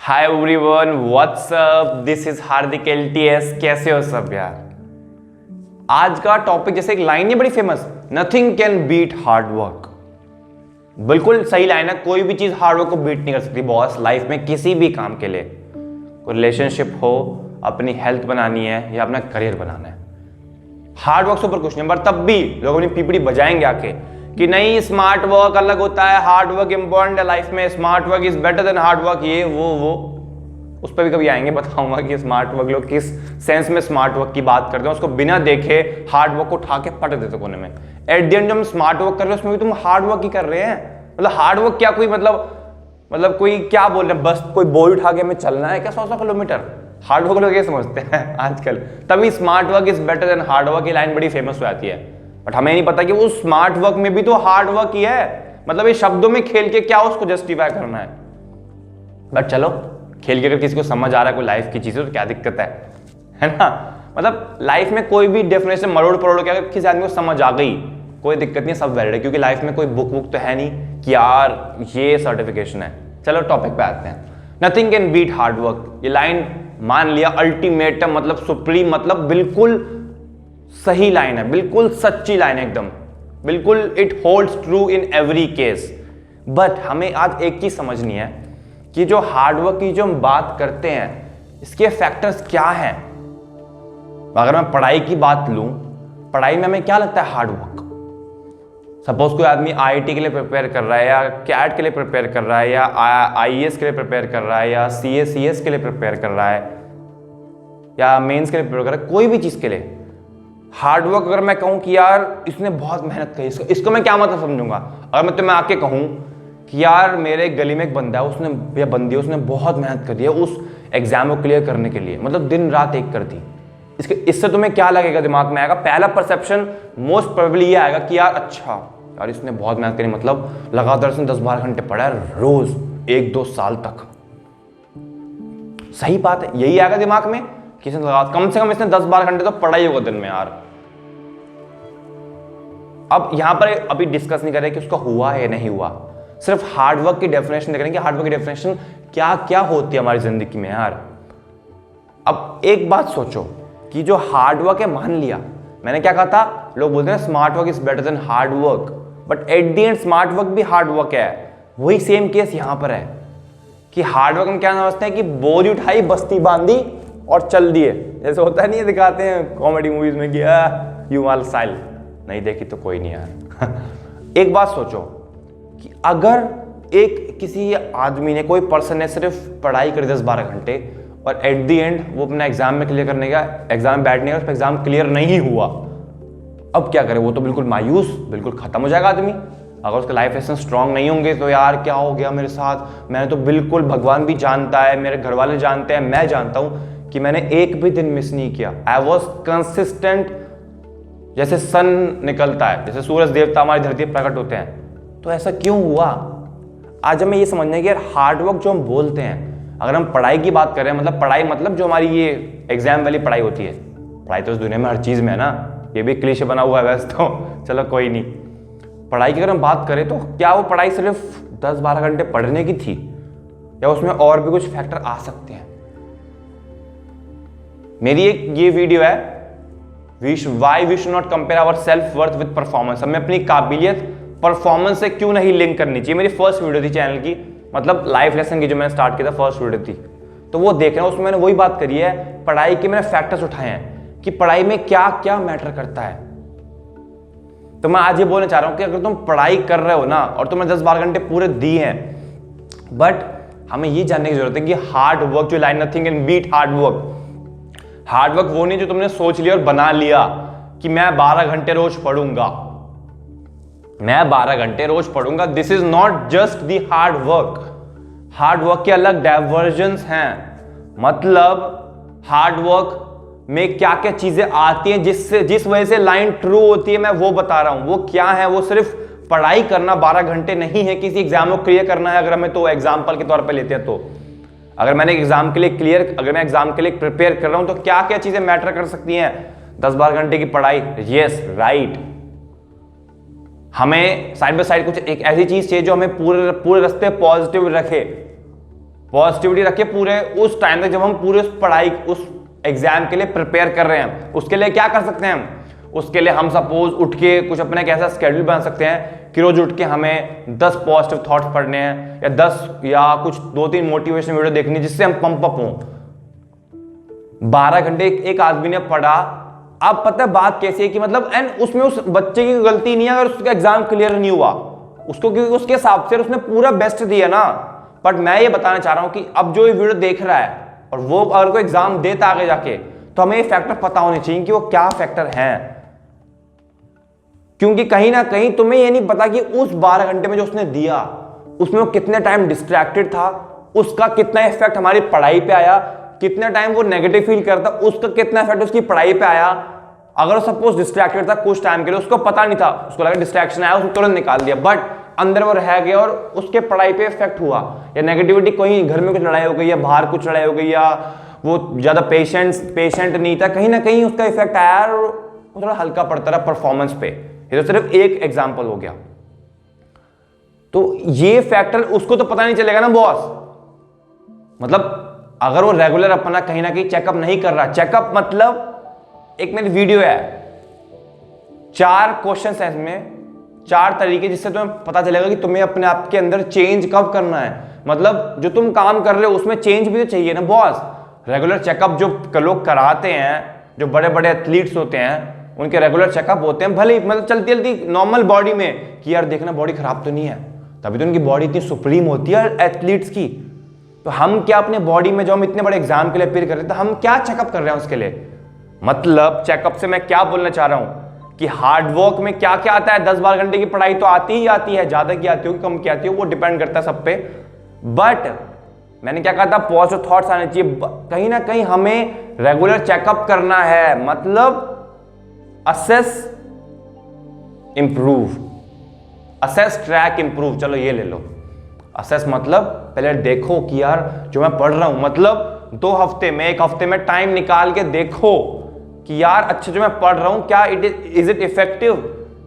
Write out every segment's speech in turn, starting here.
Hi everyone, what's up, this is Hardik LTS। कैसे हो सब यार। आज का टॉपिक, जैसे एक लाइन है बड़ी famous, nothing can beat hard work. बिल्कुल सही लाइन है। कोई भी चीज हार्ड वर्क को बीट नहीं कर सकती बॉस। लाइफ में किसी भी काम के लिए, कोई रिलेशनशिप हो, अपनी हेल्थ बनानी है या अपना करियर बनाना है, हार्ड वर्क से ऊपर कुछ नहीं। पर तब भी लोग अपनी पीपड़ी बजाएंगे आके कि नहीं, स्मार्ट वर्क अलग होता है, हार्ड वर्क इंपॉर्टेंट है लाइफ में, smart work is better than hard work, ये वो उस पर भी कभी आएंगे, बताऊंगा कि स्मार्ट वर्क लोग किस सेंस में स्मार्ट वर्क की बात करते हैं। उसको बिना देखे हार्ड वर्क को उठा के पटक देते कोने में। एट द एंड जब हम स्मार्ट वर्क कर रहे हैं उसमें भी तुम हार्ड वर्क ही कर रहे हैं। मतलब हार्ड वर्क क्या कोई मतलब कोई क्या बोल रहे हैं, बस कोई बोरी उठा के हमें चलना है क्या 100 किलोमीटर। हार्ड वर्क लोग ये समझते हैं आजकल। तभी smart work is better than hard work की लाइन बड़ी फेमस हो जाती है। बट हमें नहीं पता कि उस स्मार्ट वर्क में भी तो हार्ड वर्क ही है। मतलब ये शब्दों में खेल के क्या उसको जस्टिफाई करना है। बट चलो, खेल के अगर किसी को समझ आ रहा है कोई लाइफ की चीजें तो क्या दिक्कत है ना। मतलब लाइफ में कोई भी डेफिनेशन मरोड़ परोड़ के अगर किसी आदमी को समझ आ गई, कोई दिक्कत नहीं, सब वैलिड है। क्योंकि लाइफ में कोई बुक तो है नहीं कि यार ये सर्टिफिकेशन है। चलो टॉपिक पे आते हैं। Nothing can beat hard work, ये लाइन मान लिया अल्टीमेटम, मतलब सुप्रीम, मतलब बिल्कुल सही लाइन है, बिल्कुल सच्ची लाइन है एकदम, बिल्कुल it holds true in every case. But हमें आज एक चीज समझनी है कि जो हार्ड वर्क की जो हम बात करते हैं, इसके फैक्टर्स क्या हैं। अगर मैं पढ़ाई की बात लूं, पढ़ाई में हमें क्या लगता है हार्ड वर्क। सपोज कोई आदमी IIT के लिए प्रिपेयर कर रहा है, या कैट के लिए प्रिपेयर कर रहा है, या IAS के लिए प्रिपेयर कर रहा है, या CS के लिए प्रिपेयर कर रहा है, या मेंस के लिए प्रिपेयर कर रहा है, कोई भी चीज के लिए हार्ड वर्क। अगर मैं कहूं कि यार इसने बहुत मेहनत करी, इसको मैं क्या मतलब समझूंगा। अगर मैं तुम्हें आके कहूं कि यार मेरे गली में एक बंदा है, उसने या बंदी, उसने बहुत मेहनत करी है उस एग्जाम को क्लियर करने के लिए, मतलब दिन रात एक कर दी, इससे तुम्हें क्या लगेगा, दिमाग में आएगा पहला परसेप्शन मोस्ट प्रोबेबली ये आएगा कि यार अच्छा यार इसने बहुत मेहनत करी, मतलब लगातार इसने 10-12 घंटे पढ़ा है रोज 1-2 साल तक। सही बात है, यही आएगा दिमाग में कि इसने कम से कम इसने 10-12 घंटे तो पढ़ा ही होगा दिन में यार। अब यहां पर अभी डिस्कस नहीं कर रहे कि उसका हुआ है या नहीं हुआ, सिर्फ हार्डवर्क की डेफिनेशन देख रहे हैं कि हार्डवर्क की डेफिनेशन क्या क्या होती है हमारी जिंदगी में यार। अब एक बात सोचो कि जो हार्डवर्क है, मान लिया मैंने क्या कहा था, लोग बोलते हैं smart work is better than hard work, but at the end smart work भी हार्ड वर्क है। वही सेम केस यहां पर है कि हार्ड वर्क हम क्या समझते हैं कि बोरी उठाई, बस्ती बांधी और चल दिए, जैसे होता नहीं है, दिखाते हैं कॉमेडी मूवीज में कि यू आर स्टाइल। नहीं देखी तो कोई नहीं यार। एक बात सोचो कि अगर एक किसी आदमी ने, कोई पर्सन ने सिर्फ पढ़ाई करी 10-12 घंटे और एट द एंड वो अपना एग्जाम में क्लियर करने का, एग्जाम में बैठने का, उस पर एग्जाम क्लियर नहीं हुआ, अब क्या करे। वो तो बिल्कुल मायूस, बिल्कुल खत्म हो जाएगा आदमी। अगर उसके लाइफ लेसन स्ट्रांग नहीं होंगे तो यार क्या हो गया मेरे साथ, मैंने तो बिल्कुल, भगवान भी जानता है, मेरे घर वाले जानते हैं, मैं जानता हूं कि मैंने एक भी दिन मिस नहीं किया। I was consistent. जैसे सन निकलता है, जैसे सूरज देवता हमारी धरती पर प्रकट होते हैं, तो ऐसा क्यों हुआ। आज हमें ये समझना है कि यार हार्डवर्क जो हम बोलते हैं, अगर हम पढ़ाई की बात करें, मतलब पढ़ाई मतलब जो हमारी ये एग्जाम वाली पढ़ाई होती है, पढ़ाई तो इस दुनिया में हर चीज में है ना, ये भी क्लीशे बना हुआ है वैसे तो, चलो कोई नहीं। पढ़ाई की अगर हम बात करें तो क्या वो पढ़ाई सिर्फ 10-12 घंटे पढ़ने की थी, या उसमें और भी कुछ फैक्टर आ सकते हैं। मेरी एक ये वीडियो है, why we should not compare our self worth with performance. हमें अपनी काबिलियत परफॉर्मेंस से क्यों नहीं लिंक करनी चाहिए। मेरी फर्स्ट वीडियो थी चैनल की, मतलब लाइफ लेसन की, जो मैंने स्टार्ट किया था, फर्स्ट वीडियो थी, तो वो देख रहे हैं। उसमें मैंने वही बात करी है, पढ़ाई के मैंने फैक्टर्स उठाए हैं कि पढ़ाई में क्या क्या मैटर करता है। तो मैं आज ये बोलना चाह रहा हूं कि अगर तुम पढ़ाई कर रहे हो ना, और तुम्हें 10-12 घंटे पूरे दिए हैं, बट हमें ये जानने की जरूरत है कि हार्ड वर्क जो line, nothing can beat hard work. Hard work वो नहीं जो तुमने सोच लिया और बना लिया कि मैं 12 घंटे रोज पढ़ूंगा, मैं 12 घंटे रोज पढ़ूंगा। This is not just the hard work. Hard work के अलग डाइवर्जन्स हैं। मतलब हार्ड वर्क में क्या क्या चीजें आती हैं जिस वजह से लाइन ट्रू होती है, मैं वो बता रहा हूं। वो क्या है, वो सिर्फ पढ़ाई करना 12 घंटे नहीं है, किसी एग्जाम को क्लियर करना है। अगर हमें तो एग्जाम्पल के तौर पर लेते हैं, तो अगर मैंने एग्जाम के लिए अगर मैं एग्जाम के लिए प्रिपेयर कर रहा हूं, तो क्या क्या चीजें मैटर कर सकती हैं। 10-12 घंटे की पढ़ाई, यस राइट। हमें साइड बाय साइड कुछ एक ऐसी चीज चाहिए जो हमें पूरे रास्ते पॉजिटिव रखे, पॉजिटिविटी रखिए पूरे उस टाइम तक जब हम पूरे उस पढ़ाई उस एग्जाम के लिए प्रिपेयर कर रहे हैं। उसके लिए क्या कर सकते हैं हम? उसके लिए हम सपोज उठ के कुछ अपना एक ऐसा स्केड्यूल बना सकते हैं कि रोज उठ के हमें 10 पॉजिटिव थॉट्स पढ़ने हैं या 10 या कुछ 2-3 मोटिवेशन वीडियो देखनी जिससे हम पंप अप हों। 12 घंटे एक आदमी ने पढ़ा। अब पता है बात कैसी है कि मतलब एंड उसमें उस बच्चे की गलती नहीं है अगर उसका एग्जाम क्लियर नहीं हुआ उसको, क्योंकि उसके हिसाब से उसने पूरा बेस्ट दिया ना। बट मैं ये बताना चाह रहा हूं कि अब जो ये वीडियो देख रहा है और वो अगर कोई एग्जाम देता आगे जाके, तो हमें ये फैक्टर पता होने चाहिए कि वो क्या फैक्टर हैं। क्योंकि कहीं ना कहीं तुम्हें ये नहीं पता कि उस 12 घंटे में जो उसने दिया उसमें वो कितने टाइम डिस्ट्रैक्टेड था, उसका कितना इफेक्ट हमारी पढ़ाई पे आया, कितने टाइम वो नेगेटिव फील करता, उसका कितना इफेक्ट उसकी पढ़ाई पे आया। अगर सपोज डिस्ट्रैक्टेड था कुछ टाइम के लिए, उसको पता नहीं था, उसको लगा डिस्ट्रैक्शन आया, उसने तुरंत निकाल दिया, बट अंदर वो रह गया और उसके पढ़ाई पे इफेक्ट हुआ। या नेगेटिविटी, कोई घर में कुछ लड़ाई हो गई या बाहर कुछ लड़ाई हो गई या वो ज्यादा पेशेंट नहीं था, कहीं ना कहीं उसका इफेक्ट आया और वो थोड़ा हल्का पड़ता रहा परफॉर्मेंस पे। ये तो सिर्फ एक एग्जाम्पल हो गया। तो ये फैक्टर उसको तो पता नहीं चलेगा ना बॉस। मतलब अगर वो रेगुलर अपना कहीं ना कहीं चेकअप नहीं कर रहा, चेकअप मतलब एक मेरी वीडियो है, 4 क्वेश्चंस है इसमें, 4 तरीके जिससे तुम्हें पता चलेगा कि तुम्हें अपने आप के अंदर चेंज कब करना है। मतलब जो तुम काम कर रहे हो उसमें चेंज भी तो चाहिए ना बॉस। रेगुलर चेकअप जो लोग कराते हैं, जो बड़े बड़े एथलीट्स होते हैं, उनके रेगुलर चेकअप होते हैं, भले मतलब चलती चलती नॉर्मल बॉडी में कि यार देखना बॉडी खराब तो नहीं है, तभी तो उनकी बॉडी इतनी सुप्रीम होती है एथलीट्स की। तो हम क्या अपने बॉडी में जो हम इतने बड़े एग्जाम के लिए अपेयर कर रहे हैं, तो हम क्या चेकअप कर रहे हैं उसके लिए? मतलब चेकअप से मैं क्या बोलना चाह रहा हूं कि हार्डवर्क में क्या क्या आता है। 10-12 घंटे की पढ़ाई तो आती ही आती है, ज्यादा की आती हो कम की आती हो वो डिपेंड करता है सब पे। बट मैंने क्या कहा था, पॉजिटिव थॉट्स आने चाहिए। कहीं ना कहीं हमें रेगुलर चेकअप करना है, मतलब assess improve, assess track improve. चलो ये ले लो, असेस मतलब पहले देखो कि यार जो मैं पढ़ रहा हूं, मतलब 2 हफ्ते में 1 हफ्ते में टाइम निकाल के देखो कि यार अच्छा जो मैं पढ़ रहा हूं क्या इज इट इफेक्टिव,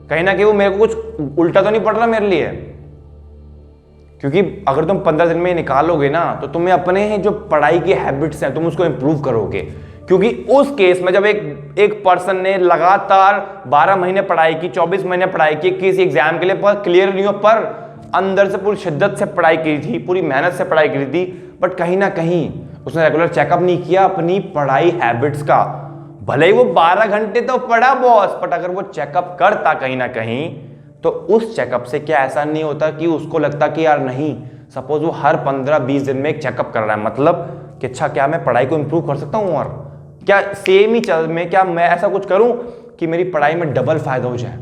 कहीं ना कहीं वो मेरे को कुछ उल्टा तो नहीं पढ़ रहा मेरे लिए। क्योंकि अगर तुम 15 दिन में निकालोगे ना, तो तुम्हें अपने जो पढ़ाई की हैबिट्स हैं तुम उसको इंप्रूव करोगे। क्योंकि उस केस में जब एक पर्सन ने लगातार 12 महीने पढ़ाई की, 24 महीने पढ़ाई की, किसी एग्जाम के लिए पर क्लियर नहीं हो, पर अंदर से पूरी शिद्दत से पढ़ाई की थी, पूरी मेहनत से पढ़ाई की थी, बट कहीं ना कहीं उसने रेगुलर चेकअप नहीं किया अपनी पढ़ाई हैबिट्स का। भले ही वो 12 घंटे तो पढ़ा बॉस, बट अगर वो चेकअप करता कहीं ना कहीं, तो उस चेकअप से क्या ऐसा नहीं होता कि उसको लगता कि यार नहीं, सपोज वो हर 15-20 दिन में एक चेकअप कर रहा है, मतलब कि अच्छा क्या मैं पढ़ाई को इंप्रूव कर सकता हूं, और क्या सेम ही चल में क्या मैं ऐसा कुछ करूं कि मेरी पढ़ाई में डबल फायदा हो जाए।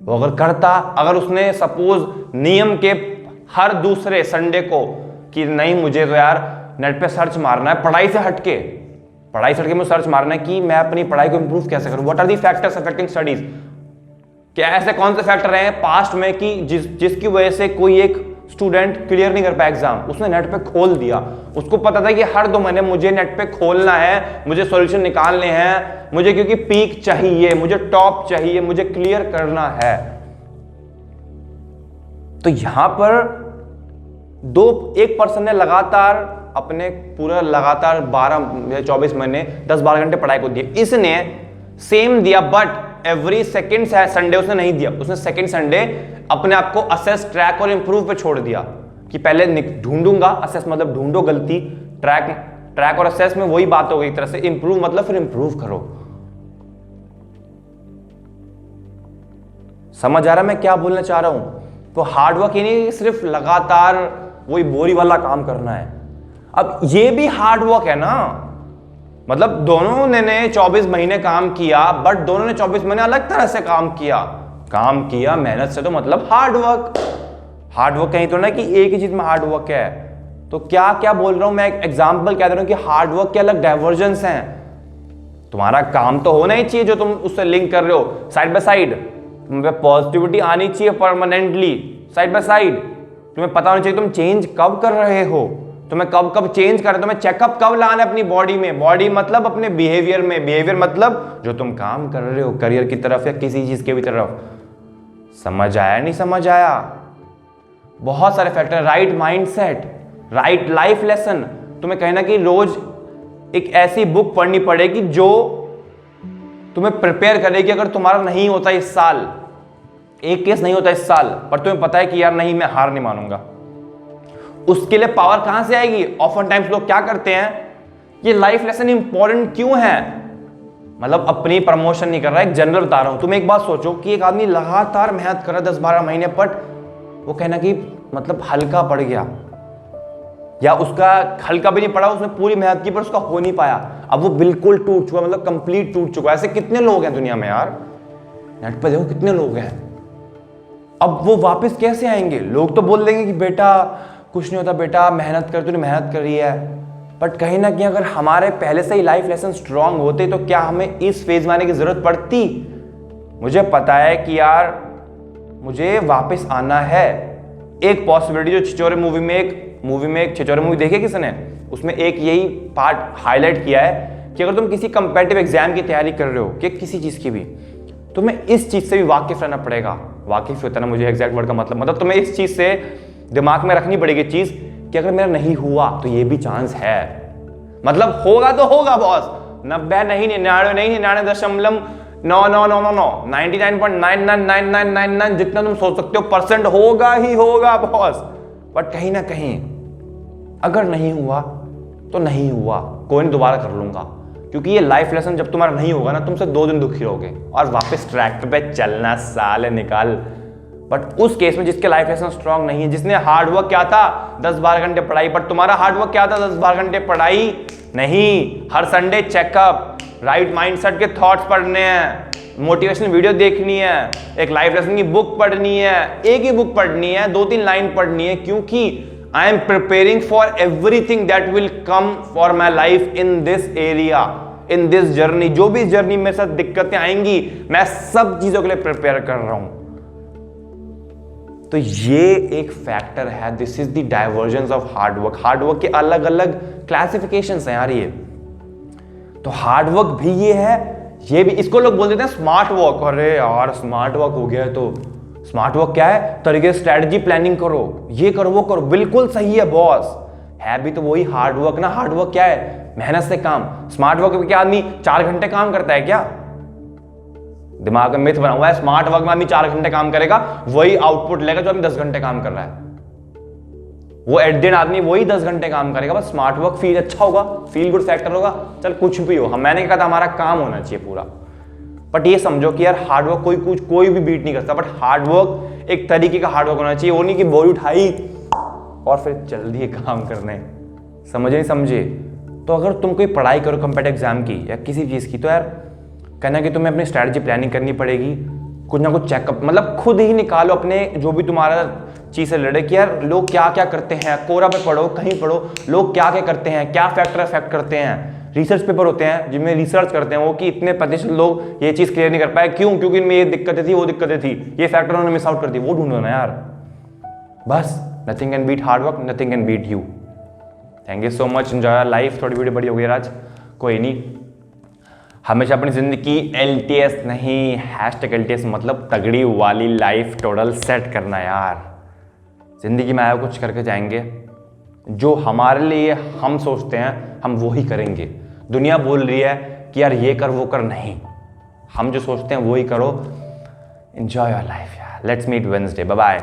वो अगर करता, अगर उसने सपोज नियम के हर दूसरे संडे को कि नहीं मुझे तो यार नेट पे सर्च मारना है, पढ़ाई से हटके मुझे सर्च मारना है कि मैं अपनी पढ़ाई को इंप्रूव कैसे करूं, what are the factors affecting studies, क्या ऐसे कौन से फैक्टर रहे हैं पास्ट में कि जिसकी वजह से कोई एक स्टूडेंट क्लियर नहीं कर पाया एग्जाम, उसने नेट पे खोल दिया, उसको पता था कि हर 2 महीने मुझे नेट पे खोलना है, मुझे सॉल्यूशन निकालने हैं, मुझे क्योंकि पीक चाहिए, मुझे टॉप चाहिए, मुझे क्लियर करना है। तो यहां पर एक पर्सन ने लगातार अपने पूरा लगातार 12-24 महीने 10-12 घंटे पढ़ाई को दिए, इसने सेम दिया, बट एवरी सेकेंड संडे उसने नहीं दिया, उसने सेकेंड संडे अपने आप को असेस, ट्रैक और इंप्रूव पे छोड़ दिया कि पहले ढूंढूंगा, असेस मतलब ढूंढो गलती, ट्रैक और असेस में वही बात हो गई एक तरह से, इंप्रूव मतलब फिर इंप्रूव करो। समझ आ रहा मैं क्या बोलना चाह रहा हूं? तो हार्डवर्क ही नहीं सिर्फ लगातार वही बोरी वाला काम करना है। अब ये भी हार्डवर्क है ना, मतलब दोनों ने 24 महीने काम किया, बट दोनों ने 24 महीने अलग तरह से काम किया मेहनत से, तो मतलब हार्डवर्क कहीं तो ना कि एक ही चीज में हार्डवर्क है। तो क्या क्या बोल रहा हूं मैं, एक एग्जांपल कह दे रहा हूं कि हार्डवर्क के अलग डाइवर्जेंस हैं। तुम्हारा काम तो होना ही चाहिए जो तुम उससे लिंक कर रहे हो, साइड बाय साइड तुम्हें पॉजिटिविटी आनी चाहिए परमानेंटली, साइड बाय साइड तुम्हें पता होना चाहिए तुम चेंज कब कर रहे हो, तुम्हें कब चेंज कर रहे हो, तुम्हें चेकअप कब लाना है अपनी बॉडी में, बॉडी मतलब अपने बिहेवियर में, बिहेवियर मतलब जो तुम काम कर रहे हो करियर की तरफ या किसी चीज के भी तरफ। समझ आया नहीं समझ आया? बहुत सारे factor, right mindset, right life lesson तुम्हें कहीं ना कहीं रोज एक ऐसी बुक पढ़नी पड़ेगी जो तुम्हें प्रिपेयर करेगी। अगर तुम्हारा नहीं होता इस साल, एक केस नहीं होता इस साल, पर तुम्हें पता है कि यार नहीं, मैं हार नहीं मानूंगा, उसके लिए पावर कहां से आएगी? ऑफन टाइम्स लोग क्या करते हैं, ये लाइफ लेसन इंपॉर्टेंट क्यों है, मतलब अपनी प्रमोशन नहीं कर रहा, एक जनरल बता रहा हूं। तुम एक बात सोचो कि एक आदमी लगातार मेहनत कर रहा है 10-12 महीने, बट वो कहना कि मतलब हल्का पड़ गया, या उसका हल्का भी नहीं पड़ा, उसने पूरी मेहनत की पर उसका हो नहीं पाया, अब वो बिल्कुल टूट चुका, मतलब कंप्लीट टूट चुका। ऐसे कितने लोग हैं दुनिया में यार, नेट पे देखो कितने लोग हैं। अब वो वापस कैसे आएंगे? लोग तो बोल देंगे कि बेटा कुछ नहीं होता, बेटा मेहनत कर, तूने मेहनत करी है, बट कहीं ना कहीं अगर हमारे पहले से ही लाइफ लेसन स्ट्रांग होते तो क्या हमें इस फेज में आने की जरूरत पड़ती? मुझे पता है कि यार मुझे वापस आना है। एक पॉसिबिलिटी जो छिछोरे मूवी में एक छिछोरे मूवी देखी किसने, उसमें एक यही पार्ट हाईलाइट किया है कि अगर तुम किसी कंपेटिटिव एग्जाम की तैयारी कर रहे हो कि किसी चीज की भी, तुम्हें इस चीज से भी वाकिफ रहना पड़ेगा। वाकिफ होता ना, मुझे एग्जैक्ट वर्ड का मतलब तुम्हें इस चीज से दिमाग में रखनी पड़ेगी चीज कि अगर मेरा नहीं हुआ तो ये भी चांस है, मतलब होगा तो होगा बॉस, 90 नहीं 99 नहीं 99.99999 99.999999 जितना तुम सोच सकते हो परसेंट होगा ही होगा बॉस। बट कहीं ना कहीं अगर नहीं हुआ तो नहीं हुआ, कोई नहीं, दोबारा कर लूंगा, क्योंकि ये लाइफ लेसन जब तुम्हारा नहीं होगा ना, तुमसे 2 दिन दुखी रहोगे और वापस ट्रैक पे चलना साले निकाल। बट उस केस में जिसके लाइफ लेसन स्ट्रांग नहीं है, जिसने हार्डवर्क क्या था 10-12 घंटे पढ़ाई, बट तुम्हारा हार्डवर्क क्या था 10-12 घंटे पढ़ाई नहीं, हर संडे चेकअप, राइट माइंडसेट के थॉट्स पढ़ने हैं, मोटिवेशनल वीडियो देखनी है, एक लाइफ लेसन की बुक पढ़नी है, एक ही बुक पढ़नी है, 2-3 लाइन पढ़नी है, क्योंकि I am preparing for everything that will come for my life in this area, in this journey. जो भी इस जर्नी में साथ दिक्कतें आएंगी, मैं सब चीजों के लिए प्रिपेयर कर रहा हूं। तो ये एक फैक्टर है, this is the divergence of hard work. Hard work के अलग अलग क्लासिफिकेशंस हैं यार ये, तो हार्डवर्क भी ये है, ये भी, इसको लोग बोल देते हैं स्मार्ट वर्क। अरे यार स्मार्ट वर्क हो गया, तो स्मार्ट वर्क क्या है? तरीके से स्ट्रेटजी प्लानिंग करो, ये करो वो करो, बिल्कुल सही है बॉस, है भी तो वही हार्ड वर्क ना। हार्ड वर्क क्या है? मेहनत से काम। स्मार्ट वर्क में क्या आदमी 4 घंटे काम करता है क्या? दिमाग में मिथ बना हुआ है, स्मार्ट वर्क में आदमी 4 घंटे काम करेगा, वही आउटपुट लेगा जो आदमी 10 घंटे काम कर रहा है। वो एट द एंड आदमी वही 10 घंटे काम करेगा, बस स्मार्ट वर्क फील अच्छा होगा, फील गुड फैक्टर होगा, चल कुछ भी हो, मैंने कहा था हमारा काम होना चाहिए पूरा। बट ये समझो कि यार हार्डवर्क कोई भी बीट नहीं करता, बट हार्डवर्क एक तरीके का हार्डवर्क होना चाहिए, वो नहीं कि बोरी उठाई और फिर चल दिए काम करने। समझे नहीं समझे? तो अगर तुम कोई पढ़ाई करो कंपेटिटिव एग्जाम की या किसी चीज़ की, तो यार कहना कि तुम्हें अपनी स्ट्रैटेजी प्लानिंग करनी पड़ेगी, कुछ ना कुछ चेकअप, मतलब खुद ही निकालो अपने जो भी तुम्हारा चीज़ से रिलेटेड कि यार लोग क्या क्या करते हैं, कोरा पे पढ़ो, कहीं पढ़ो, लोग क्या क्या करते हैं, क्या फैक्टर अफेक्ट करते हैं। रिसर्च पेपर होते हैं जिनमें रिसर्च करते हैं वो कि इतने प्रतिशत लोग ये चीज़ क्लियर नहीं कर पाए, क्यों? क्योंकि इनमें ये दिक्कतें थी, वो दिक्कतें थी, ये फैक्टर उन्होंने मिस आउट कर दी, वो ढूंढो ना यार। बस nothing can beat hard work, nothing can beat you. Thank you so much, enjoy life. थोड़ी वीडियो बड़ी हो गई आज, कोई नहीं, हमेशा अपनी जिंदगी LTS नहीं, #LTS मतलब तगड़ी वाली लाइफ टोटल सेट करना यार। जिंदगी में आया कुछ करके जाएंगे, जो हमारे लिए हम सोचते हैं हम वो ही करेंगे। दुनिया बोल रही है कि यार ये कर वो कर, नहीं, हम जो सोचते हैं वो ही करो। एंजॉय योर लाइफ यार। Let's meet Wednesday, bye bye.